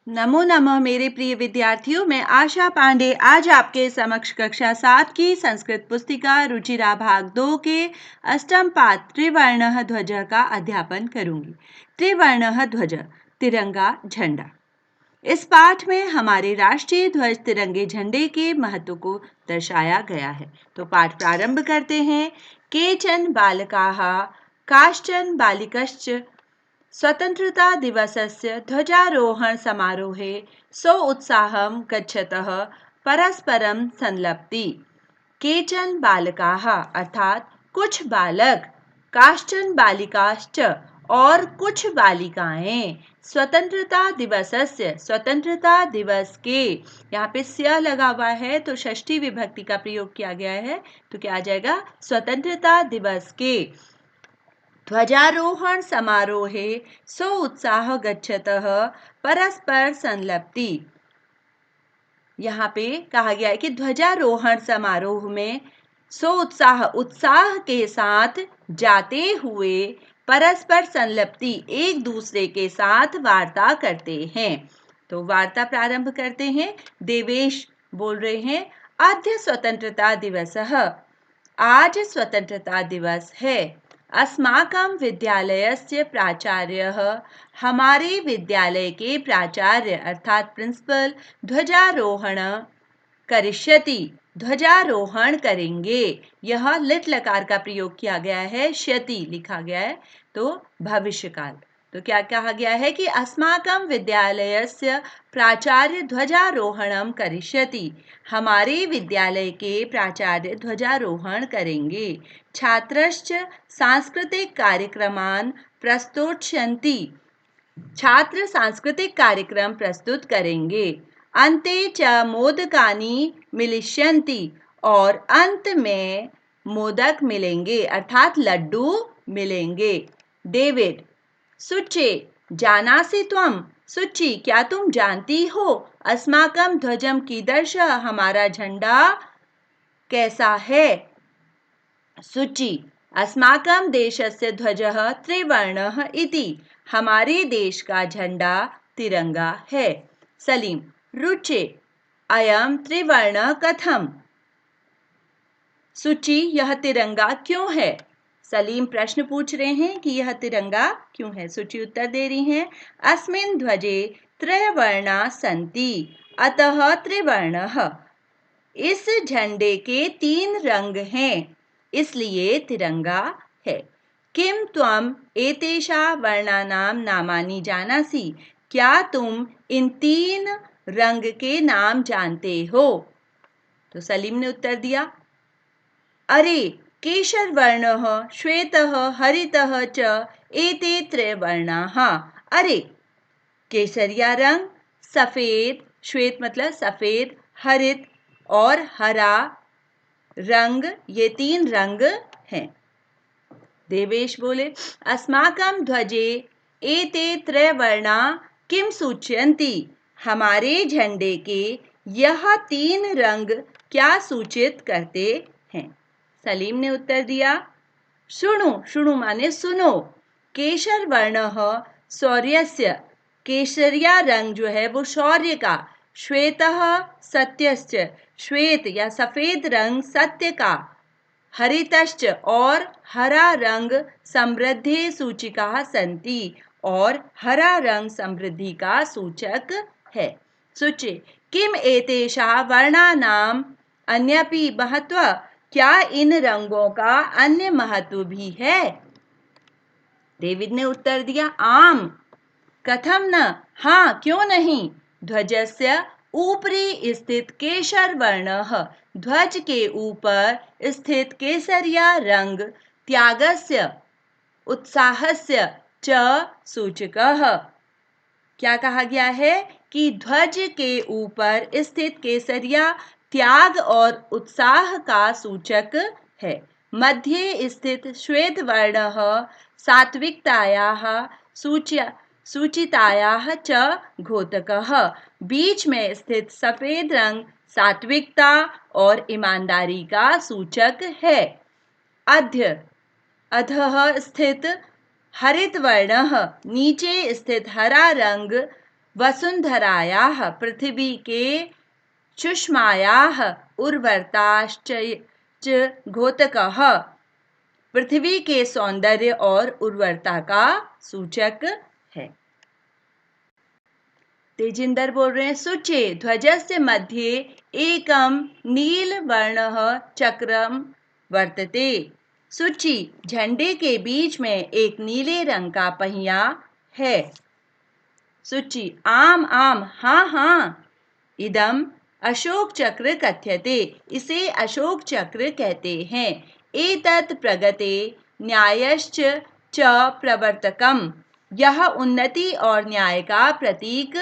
नमो नमः मेरे प्रिय विद्यार्थियों, मैं आशा पांडे आज आपके समक्ष कक्षा 7 की संस्कृत पुस्तिका रुचिरा भाग 2 के अष्टम पाठ त्रिवर्णः ध्वज का अध्यापन करूंगी। त्रिवर्णः ध्वज, तिरंगा झंडा। इस पाठ में हमारे राष्ट्रीय ध्वज तिरंगे झंडे के महत्व को दर्शाया गया है। तो पाठ प्रारंभ करते हैं। केचन बालकाः काश्चन बालिकश्च स्वतंत्रता दिवसस्य ध्वजारोहण समारोहे सोत्साहं गच्छतः परस्परं संलपति। केचन बालकाः अर्थात कुछ बालक, काश्चन बालिकाश्च और कुछ बालिकाएं, स्वतंत्रता दिवसस्य स्वतंत्रता दिवस के, यहाँ पे स्य लगा हुआ है तो षष्ठी विभक्ति का प्रयोग किया गया है, तो क्या आ जाएगा? स्वतंत्रता दिवस के ध्वजारोहण समारोहे सो उत्साह गच्छतः परस्पर संलपति। यहाँ पे कहा गया है कि ध्वजारोहण समारोह में सो उत्साह के साथ जाते हुए परस्पर संलपति एक दूसरे के साथ वार्ता करते हैं। तो वार्ता प्रारंभ करते हैं। देवेश बोल रहे हैं, अद्य स्वतंत्रता दिवसः, आज स्वतंत्रता दिवस है। अस्माकं विद्यालयस्य प्राचार्यः, हमारे विद्यालय के प्राचार्य अर्थात प्रिंसिपल ध्वजारोहण करिष्यति, ध्वजारोहण करेंगे। यह लिट लकार का प्रयोग किया गया है, श्यति लिखा गया है तो भविष्यकाल। तो क्या कहा गया है कि अस्माकं विद्यालयस्य प्राचार्य ध्वजारोहणं करिष्यति, हमारे विद्यालय के प्राचार्य ध्वजारोहण करेंगे। छात्रश्च सांस्कृतिक कार्यक्रमान् प्रस्तोष्यन्ति, छात्र सांस्कृतिक कार्यक्रम प्रस्तुत करेंगे। अन्ते च मोदकानि मिलिष्यन्ति, और अंत में मोदक मिलेंगे अर्थात लड्डू मिलेंगे। डेविड, सुचे जानासि त्वं, सुची क्या तुम जानती हो? अस्माकं ध्वजं कीदृशः, हमारा झंडा कैसा है? सुची, अस्माकं देशस्य ध्वजः त्रिवर्णः इति, हमारे देश का झंडा तिरंगा है। सलीम, रुचे अयं त्रिवर्णः कथम, सुची यह तिरंगा क्यों है? सलीम प्रश्न पूछ रहे हैं कि यह तिरंगा क्यों है। सुची उत्तर दे रही हैं, अस्मिन् ध्वजे त्रयवर्णा सन्ति अतः त्रिवर्णः, इस झंडे के 3 रंग हैं इसलिए तिरंगा है। किम त्वम एतेषां वर्णानां नामानि जानासि, क्या तुम इन 3 रंग के नाम जानते हो? तो सलीम ने उत्तर दिया, अरे केशर वर्णः श्वेतः हरितः च एते त्रयवर्णाः। अरे केसरिया रंग, सफेद, श्वेत मतलब सफेद, हरित और हरा रंग, ये 3 रंग हैं। देवेश बोले, अस्माकं ध्वजे एते त्रयवर्णा किम सूचयन्ति, हमारे झंडे के यह 3 रंग क्या सूचित करते हैं? सलीम ने उत्तर दिया, शृणु, शृणु माने सुनो, केशर वर्णः शौर्यस्य, केसरिया रंग जो है वो शौर्य का, श्वेतः सत्यश्च, श्वेत या सफेद रंग सत्य का, हरितश्च और हरा रंग समृद्धि सूचिका सन्ति, और हरा रंग समृद्धि का सूचक है। सूचे किम एतेषां वर्णानां अन्यपि महत्व, क्या इन रंगों का अन्य महत्व भी है? डेविड ने उत्तर दिया, आम, कथम न, हाँ क्यों नहीं। ध्वजस्य ऊपरी स्थित केशर वर्णः, ध्वज के ऊपर स्थित केसरिया रंग त्यागस्य उत्साहस्य च सूचकः, क्या कहा गया है कि ध्वज के ऊपर स्थित केसरिया त्याग और उत्साह का सूचक है। मध्य स्थित श्वेत वर्णः सात्विकतायाः सूचितायाः च घोतकः, बीच में स्थित सफेद रंग सात्विकता और ईमानदारी का सूचक है। अध्य अधः स्थित हरित वर्णः, नीचे स्थित हरा रंग वसुंधरायाः पृथिवी के सुषमायाः उर्वरताश्च घोतकः पृथ्वी के सौंदर्य और उर्वरता का सूचक है। तेजिंदर बोल रहे हैं, शुचे ध्वजस्य मध्ये एकम नीलवर्णः चक्रम वर्तते। सूची झंडे के बीच में एक नीले रंग का पहिया है। सूची आम आम हाँ हाँ, इदम अशोक चक्र कथ्यते, इसे अशोक चक्र कहते हैं। एतत् प्रगते न्यायश्च च प्रवर्तकम, यह उन्नति और न्याय का प्रतीक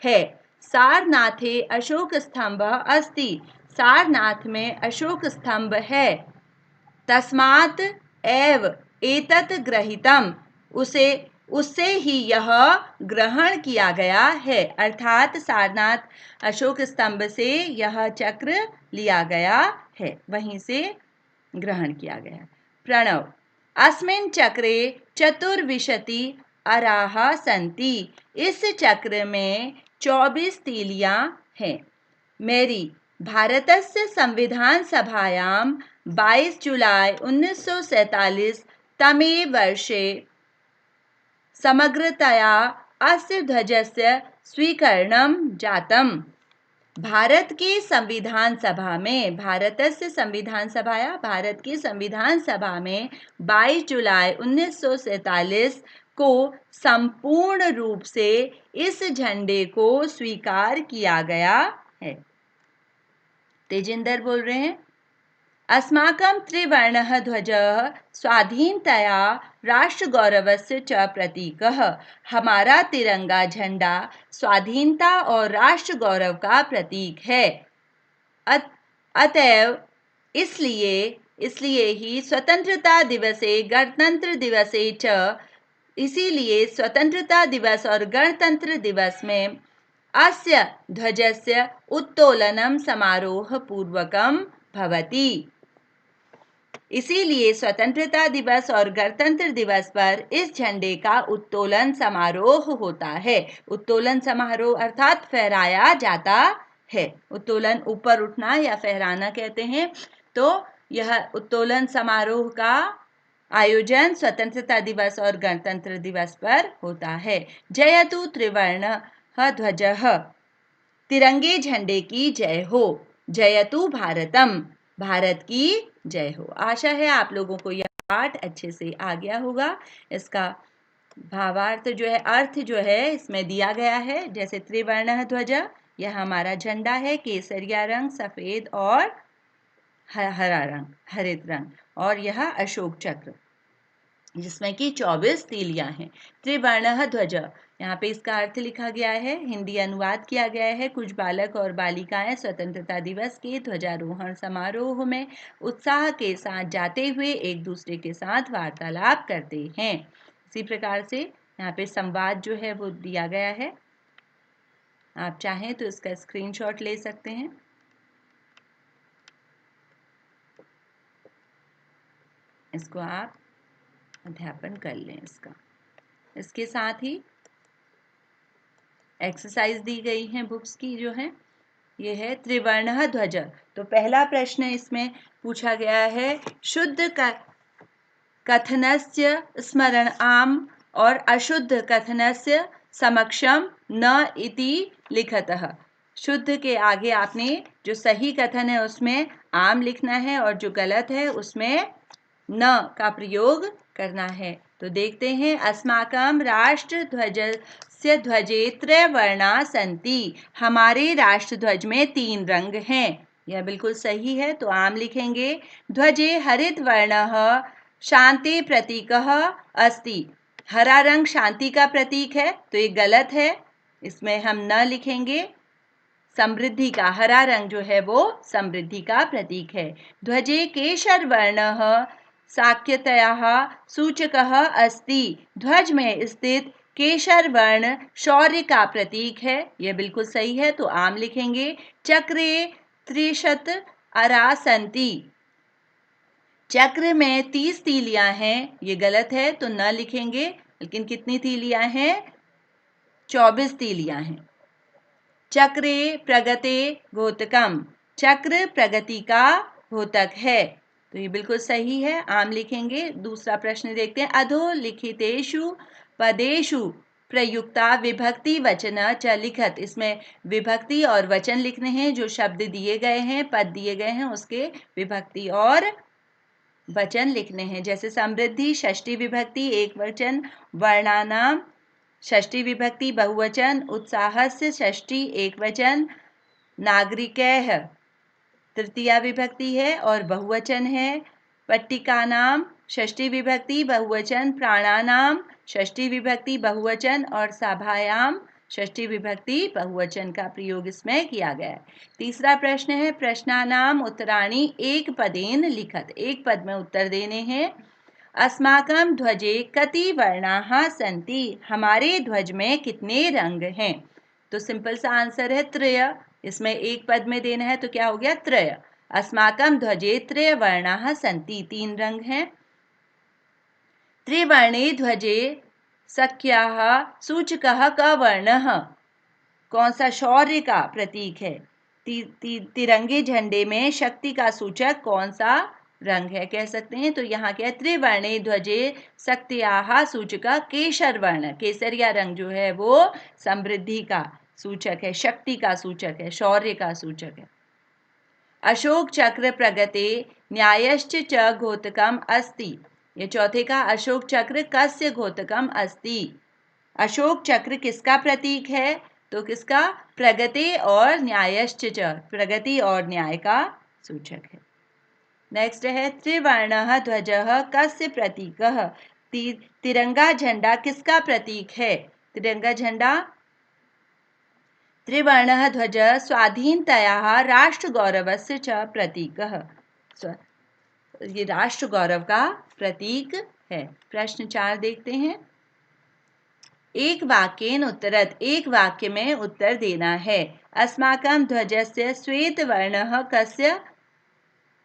है। सारनाथे अशोक स्तंभ अस्ति, सारनाथ में अशोक स्तंभ है। तस्मात् एव एतत् ग्रहीतम, उससे ही यह ग्रहण किया गया है। अर्थात सारनाथ अशोक स्तंभ से यह चक्र लिया गया है, वहीं से ग्रहण किया गया। प्रणव अस्मिन् चक्रे चतुर्विंशति अराः सन्ति, इस चक्र में 24 तीलियां हैं। मेरी भारतस्य संविधान सभायां 22 जुलाई 1947 तमे वर्षे समग्रतया अस्य ध्वजस्य स्वीकरणं जातम्। भारत की संविधान सभा में, भारतस्य संविधान सभाया, भारत की संविधान सभा में 22 जुलाई 1947 को संपूर्ण रूप से इस झंडे को स्वीकार किया गया है। तेजिंदर बोल रहे हैं, अस्माकं त्रिवर्णः ध्वजः स्वाधीनतया राष्ट्रगौरवस्य च प्रतीकः, हमारा तिरंगा झंडा स्वाधीनता और राष्ट्र गौरव का प्रतीक है। अतएव इसलिए ही स्वतंत्रता दिवसे गणतंत्र दिवसे च, इसीलिए स्वतंत्रता दिवस और गणतंत्र दिवस में अस्य ध्वजस्य उत्तोलनं समारोह पूर्वकं भवति, इसीलिए स्वतंत्रता दिवस और गणतंत्र दिवस पर इस झंडे का उत्तोलन समारोह होता है। उत्तोलन समारोह अर्थात फहराया जाता है। उत्तोलन ऊपर उठना या फहराना कहते हैं। तो यह उत्तोलन समारोह का आयोजन स्वतंत्रता दिवस और गणतंत्र दिवस पर होता है। जयतु त्रिवर्णः ध्वजः, तिरंगे झंडे की जय हो। जयतु भारतम, भारत की जय हो। आशा है आप लोगों को यह पाठ अच्छे से आ गया होगा। इसका भावार्थ जो है, अर्थ जो है इसमें दिया गया है। जैसे त्रिवर्णः ध्वज, यह हमारा झंडा है, केसरिया रंग, सफेद और हरा रंग, हरित रंग, और यह अशोक चक्र जिसमें कि 24 तीलियां हैं। त्रिवर्णः ध्वज, यहाँ पे इसका अर्थ लिखा गया है, हिंदी अनुवाद किया गया है। कुछ बालक और बालिकाएं स्वतंत्रता दिवस के ध्वजारोहण समारोह में उत्साह के साथ जाते हुए एक दूसरे के साथ वार्तालाप करते हैं। इसी प्रकार से यहाँ पे संवाद जो है वो दिया गया है। आप चाहें तो इसका स्क्रीनशॉट ले सकते हैं। इसको आप अध्यापन कर लें इसका। इसके साथ ही एक्सरसाइज दी गई है बुक्स की जो है, ये है त्रिवर्णः ध्वज। तो पहला प्रश्न इसमें पूछा गया है, शुद्ध कथनस्य स्मरणाम और अशुद्ध कथनस्य समक्षम न इति लिखतः। शुद्ध के आगे आपने जो सही कथन है उसमें आम लिखना है और जो गलत है उसमें न का प्रयोग करना है। तो देखते हैं, अस्माकं राष्ट्र ध्वजस्य ध्वजे त्रयवर्णा सन्ति, हमारे राष्ट्र ध्वज में 3 रंग हैं। यह बिल्कुल सही है, तो आम लिखेंगे। ध्वजे हरित वर्णः शांति प्रतीकः अस्ति, हरा रंग शांति का प्रतीक है, तो ये गलत है, इसमें हम न लिखेंगे। समृद्धि का, हरा रंग जो है वो समृद्धि का प्रतीक है। ध्वजे केशर वर्णः साक्यतयाः सूचकः अस्ति, ध्वज में स्थित केशर वर्ण शौर्य का प्रतीक है, यह बिल्कुल सही है, तो आम लिखेंगे। चक्रे 30 अरा सन्ति, चक्र में 30 तीलियां हैं, ये गलत है, तो न लिखेंगे। लेकिन कितनी तीलियां हैं? 24 तीलियां हैं। चक्रे प्रगते घोतकम, चक्र प्रगति का घोतक है, तो ये बिल्कुल सही है, आम लिखेंगे। दूसरा प्रश्न देखते हैं। अधोलिखितेषु पदेषु प्रयुक्ता विभक्ति वचन च लिखत, इसमें विभक्ति और वचन लिखने हैं। जो शब्द दिए गए हैं, पद दिए गए हैं, उसके विभक्ति और वचन लिखने हैं। जैसे समृद्धि षष्ठी विभक्ति एक वचन, वर्णानाम षष्ठी विभक्ति बहुवचन, उत्साहस्य षष्ठी एक वचन, नागरिकैः तृतीया विभक्ति है और बहुवचन है, पट्टिकानाम षष्ठी विभक्ति बहुवचन, प्राणानाम षष्ठी विभक्ति बहुवचन और सभायाम षष्ठी विभक्ति बहुवचन का प्रयोग इसमें किया गया है। तीसरा प्रश्न है। प्रश्नानाम उत्तराणि एक पदेन लिखत, एक पद में उत्तर देने हैं। अस्माकं ध्वजे कति वर्णाः सन्ति, हमारे ध्वज में कितने रंग हैं? तो सिंपल सा आंसर है त्रय, इसमें एक पद में देना है तो क्या हो गया त्रय। अस्माकं ध्वजे त्रय वर्णाः सन्ति, तीन रंग हैं। त्रिवर्णे ध्वजे सख्याः सूचकः क वर्णः, कौन सा शौर्य का प्रतीक है? तिरंगे झंडे में शक्ति का सूचक कौन सा रंग है, कह सकते हैं। तो यहाँ क्या है, त्रिवर्णे ध्वजे शक्त्याः सूचकः केसर वर्ण, केसरिया रंग जो है वो समृद्धि का सूचक है, शक्ति का सूचक है, शौर्य का सूचक है। अशोक चक्र प्रगते न्यायश्च च घोतकम अस्ति, ये चौथे का अशोक चक्र कस्य घोतकम अस्ति। अशोक चक्र किसका प्रतीक है? तो किसका? प्रगति और न्यायश्च, प्रगति और न्याय का सूचक है। नेक्स्ट है त्रिवर्णः ध्वजः कस्य प्रतीकः, तिरंगा झंडा किसका प्रतीक है? तिरंगा झंडा त्रिवर्णः ध्वज स्वाधीनतायाः राष्ट्रगौरवस्य च प्रतीकः, ये राष्ट्र गौरव का प्रतीक है। प्रश्न 4 देखते हैं। एक वाक्येन उत्तरत, एक वाक्य में उत्तर देना है। अस्माकं ध्वजस्य श्वेत वर्णः कस्य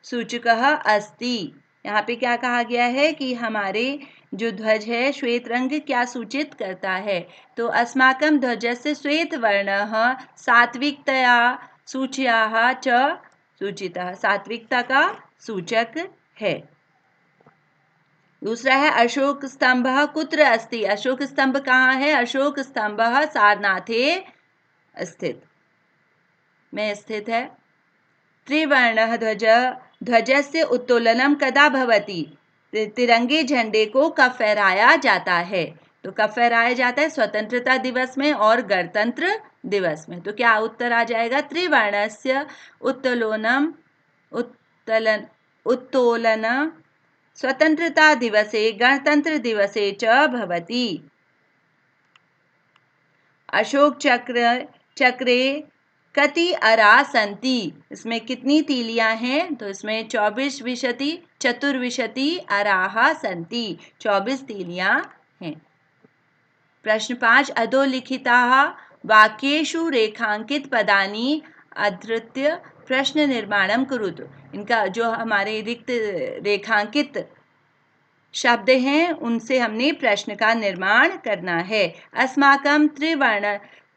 सूचकः अस्ति, यहाँ पे क्या कहा गया है कि हमारे जो ध्वज है श्वेत रंग क्या सूचित करता है? तो अस्माकं ध्वजस्य श्वेत वर्णः सात्विकतया सूच्याः च सूचितः, सात्विकता का सूचक है। दूसरा है अशोक स्तंभः कुत्र अस्ति, अशोक स्तंभ कहाँ है? अशोक स्तंभः सारनाथे स्थित में स्थित है। त्रिवर्णः ध्वजस्य उत्तोलनं कदा भवति, तिरंगे झंडे को कब फहराया जाता है? तो कब फहराया जाता है? स्वतंत्रता दिवस में और गणतंत्र दिवस में। तो क्या उत्तर आ जाएगा? त्रिवर्णस्य उत्तोलन स्वतंत्रता दिवसे गणतंत्र दिवसे च भवति। अशोक चक्रे कति अरा सन्ति, इसमें कितनी तीलियां हैं? तो इसमें 24 विशति चतुर्विशति अराः सन्ति, 24 तीलियां हैं। प्रश्न 5 अधोलिखिताः वाक्येषु रेखांकित पदानि अधृत्य प्रश्न निर्माणं कुरुतु, इनका जो हमारे रिक्त रेखांकित शब्द हैं उनसे हमने प्रश्न का निर्माण करना है। अस्माकं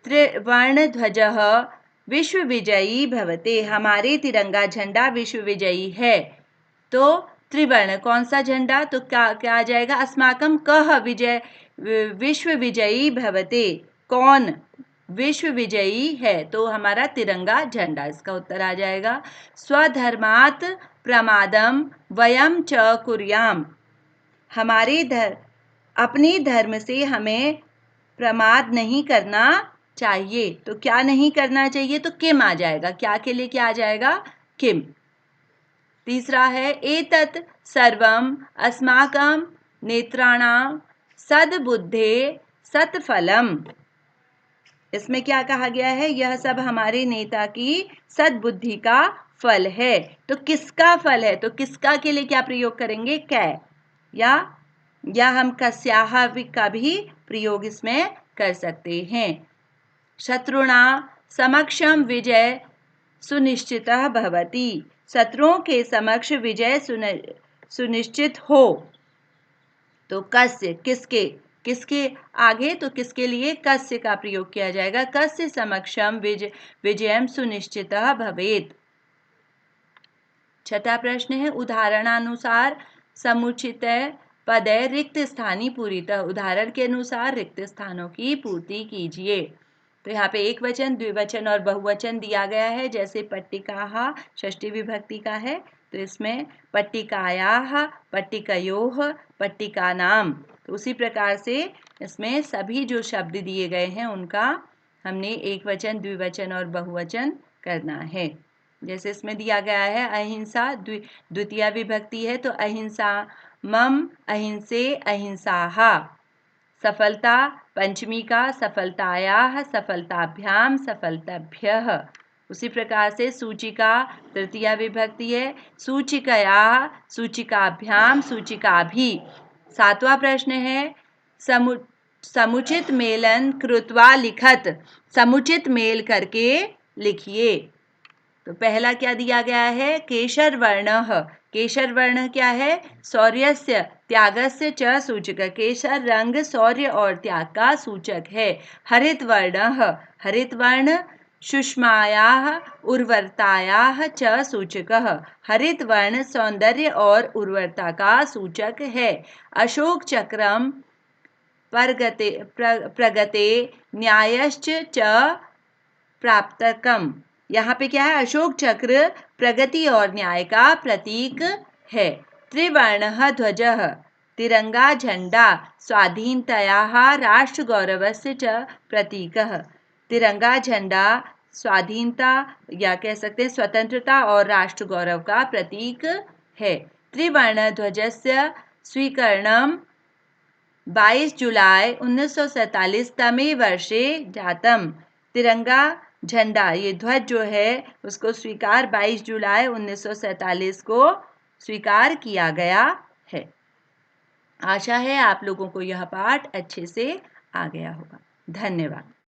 त्रिवर्ण ध्वजः विश्व विजयी भवते, हमारे तिरंगा झंडा विश्व विजयी है। तो त्रिवर्ण कौन सा झंडा? तो क्या आ जाएगा? अस्माकं कः विश्व विजयी भवते, कौन विश्व विजयी है? तो हमारा तिरंगा झंडा, इसका उत्तर आ जाएगा। स्वधर्मात् प्रमादम वयम च कुर्याम, हमारे अपने धर्म से हमें प्रमाद नहीं करना चाहिए। तो क्या नहीं करना चाहिए? तो किम आ जाएगा, क्या के लिए क्या आ जाएगा? किम। तीसरा है एतत् सर्वम अस्माकं नेत्राणां सद्बुद्धे सत्फलम, इसमें क्या कहा गया है? यह सब हमारे नेता की सद्बुद्धि का फल है। तो किसका फल है? तो किसका के लिए क्या प्रयोग करेंगे? कै, या हम कस्याः का भी प्रयोग इसमें कर सकते हैं। शत्रुणा समक्षम विजय सुनिश्चितः भवति, शत्रुओं के समक्ष विजय सुनिश्चित हो। तो कस्य किसके? किसके आगे, तो किसके लिए कस्य का प्रयोग किया जाएगा। कस्य समक्षम विजयम सुनिश्चितः भवेत्। छठा प्रश्न है उदाहरणानुसार समुचित पदे रिक्त स्थानी पूरीतः। उदाहरण के अनुसार रिक्त स्थानों की पूर्ति कीजिए। तो यहाँ पे एक वचन, द्विवचन और बहुवचन दिया गया है। जैसे पट्टिकाः षष्ठी विभक्ति का है, तो इसमें पट्टिकायाः, पट्टिकयोः, पट्टिकानां। तो उसी प्रकार से इसमें सभी जो शब्द दिए गए हैं उनका हमने एक वचन, द्विवचन और बहुवचन करना है। जैसे इसमें दिया गया है अहिंसा, द्वितीय विभक्ति है, तो अहिंसा मम, अहिंसे, अहिंसाः। सफलता पंचमी का, सफलतायाः, सफलताभ्याम, सफलताभ्यः। उसी प्रकार से सूचिका तृतीया विभक्ति है, सूचिकयाः, सूचिकाभ्याम, सूचिकाभि। सातवां प्रश्न है समुचित मेलन कृत्वा लिखत। समुचित मेल करके लिखिए। तो पहला क्या दिया गया है, केशर वर्णः। केशर वर्ण क्या है, शौर्यस्य त्यागस्य च सूचक। केशर रंग शौर्य और त्याग का सूचक है। हरित वर्णः, हरित वर्ण सुषमायाः, उर्वरतायाः च सूचकः। हरित वर्ण सौंदर्य और उर्वरता का सूचक है। अशोक चक्रम प्रगते न्यायश्च च प्राप्तकम। यहाँ पे क्या है, अशोक चक्र प्रगति और न्याय का प्रतीक है। त्रिवर्णः ध्वजः, तिरंगा झंडा स्वाधीनतायाः राष्ट्र गौरवस्य च प्रतीकः। तिरंगा झंडा स्वाधीनता या कह सकते हैं स्वतंत्रता और राष्ट्र गौरव का प्रतीक है। त्रिवर्ण ध्वजस्य स्वीकरणम 22 जुलाई 1947 तमे वर्षे जातम। तिरंगा झंडा, ये ध्वज जो है उसको स्वीकार 22 जुलाई 1947 को स्वीकार किया गया है। आशा है आप लोगों को यह पाठ अच्छे से आ गया होगा। धन्यवाद।